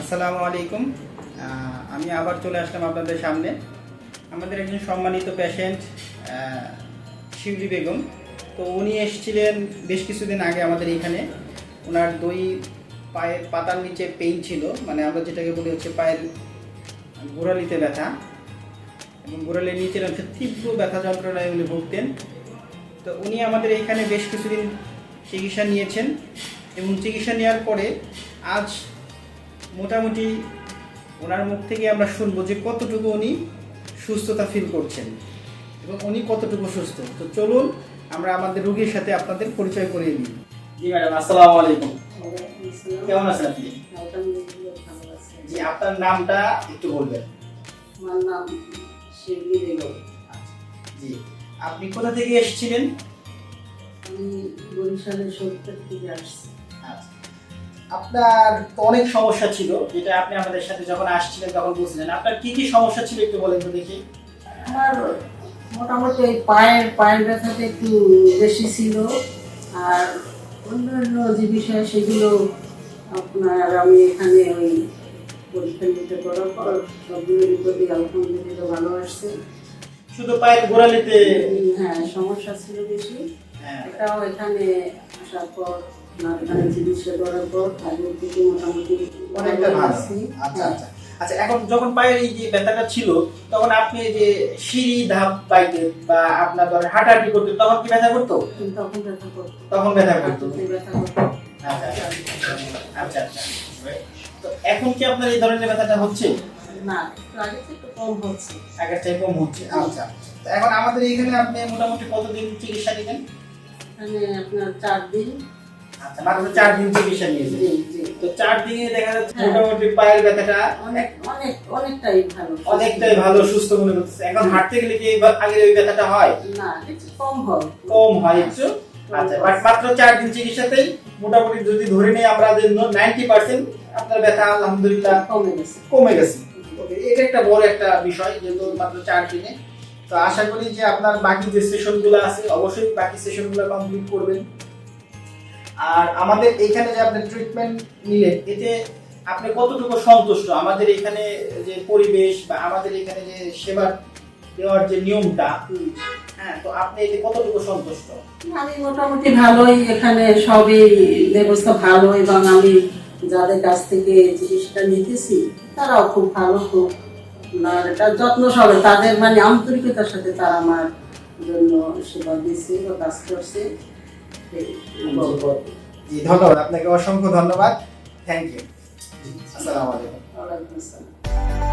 আসসালামু আলাইকুম। আমি আবার চলে আসলাম আপনাদের সামনে। আমাদের একজন সম্মানিত পেশেন্ট শিউলি বেগম, তো উনি এসেছিলেন বেশ কিছুদিন আগে আমাদের এখানে। ওনার দুই পায়ের পাতার নিচে পেইন ছিল, মানে আমরা যেটাকে বলি হচ্ছে পায়ের গোড়ালিতে ব্যথা, এবং গোড়ালির নিচের অংশে তীব্র ব্যথা যন্ত্রণায় উনি ভুগতেন। তো উনি আমাদের এখানে বেশ কিছুদিন চিকিৎসা নিয়েছেন, এবং চিকিৎসা নেওয়ার পরে আজ মোটামুটি ওনার মুখ থেকে আমরা শুনবো যে কতটুকু উনি সুস্থতা ফিল করছেন এবং উনি কতটুকু সুস্থ। তো চলুন আমরা আমাদের রোগীর সাথে আপনাদের পরিচয় করিয়ে দিই। জি ম্যাডাম, আসসালামু আলাইকুম। কেমন আছেন আপনি? জি, আপনার নামটা একটু বলবেন। আমার নাম শিউলি বেগম। জি, আপনি কোথা থেকে এসেছিলেন? আমি বরিশালের সৈকত থেকে আসছি। আচ্ছা, আপনার তো অনেক সমস্যা ছিল, যেটা আপনি আমাদের সাথে যখন আসছিলেন তখন বলছিলেন। আপনার কি কি সমস্যা ছিল একটু বলেন তো দেখি। আমার মোটামুটি ওই পায়ের ব্যথাটা একটু বেশি ছিল, আর অন্যান্য যে বিষয় সেগুলো আপনার আমি এখানে ওই পরীক্ষা নিতে করার পর সবগুলোর প্রতি আলহামদুলিল্লাহ ভালো আসছে। শুধু পায়ের গোড়ালিতে? হ্যাঁ, সমস্যা ছিল বেশি। হ্যাঁ, এটাও এখানে আসার পর এখানে চিকিৎসা করার পর আগের থেকে মোটামুটি অনেকটা ভালো। আচ্ছা আচ্ছা আচ্ছা, এখন যখন পায়ের এই যে ব্যথাটা ছিল তখন আপনি যে সিঁড়ি ধাপ পাইতে বা আপনার ধরেন হাঁটাহাঁটি করতে তখন কি ব্যথা করতো? তখন ব্যথা করতো, তখন ব্যথা করতো। ব্যথা করতো। আচ্ছা আচ্ছা আচ্ছা। তো এখন কি আপনার এই ধরনের ব্যথাটা হচ্ছে? না, একটু আগে থেকে একটু কম হচ্ছে। আগের চেয়ে কম হচ্ছে। আচ্ছা, তো এখন আমাদের এখানে আপনি মোটামুটি কতদিন চিকিৎসা নিলেন? এখানে আপনার 4 দিন। আচ্ছা, মাত্র 4 দিন চিকিৎসা নিয়েছেন। জি জি। তো 4 দিনে দেখা যাচ্ছে হ্যাঁ। মোটামুটি পায়ের ব্যথাটা অনেকটাই ভালো। অনেকটাই ভালো, সুস্থ মনে হচ্ছে। এখন হাঁটতে গেলে কি আগের ওই ব্যথাটা হয়? না, একটু কম হয়। কম হয় একটু। আচ্ছা, বাট মাত্র 4 দিন চিকিৎসাতেই মোটামুটি যদি ধরে নেই আমরা যে 90% আপনার ব্যথা আলহামদুলিল্লাহ কমে গেছে। ওকে, এটা একটা বড় একটা বিষয়, যেহেতু মাত্র 4 দিনে। তো আশা করি যে আপনার বাকি যে সেশনগুলো আছে অবশ্যই বাকি সেশনগুলো কমপ্লিট করবেন। আর আমাদের এইখানে যে আপনি ট্রিটমেন্ট নিলেন, এতে আপনি কতটুকু সন্তুষ্ট? আমাদের এখানে যে পরিবেশ বা আমাদের এখানে যে সেবা দেওয়ার যে নিয়মটা, হ্যাঁ, তো আপনি এতে কতটুকু সন্তুষ্ট? আমি মোটামুটি ভালোই, এখানে সবই ব্যবস্থা ভালো, এবং আমি যাদের কাছ থেকে চিকিৎসাটা নিতেছি তারাও খুব ভালো, খুব এটা যত্ন সবে তাদের মানে আন্তরিকতার সাথে তারা আমার জন্য সেবা দিচ্ছে বা কাজ করছে। জি, ধন্যবাদ আপনাকে, অসংখ্য ধন্যবাদ। Thank you. আসসালামু আলাইকুম। ওয়ালাইকুম আসসালাম।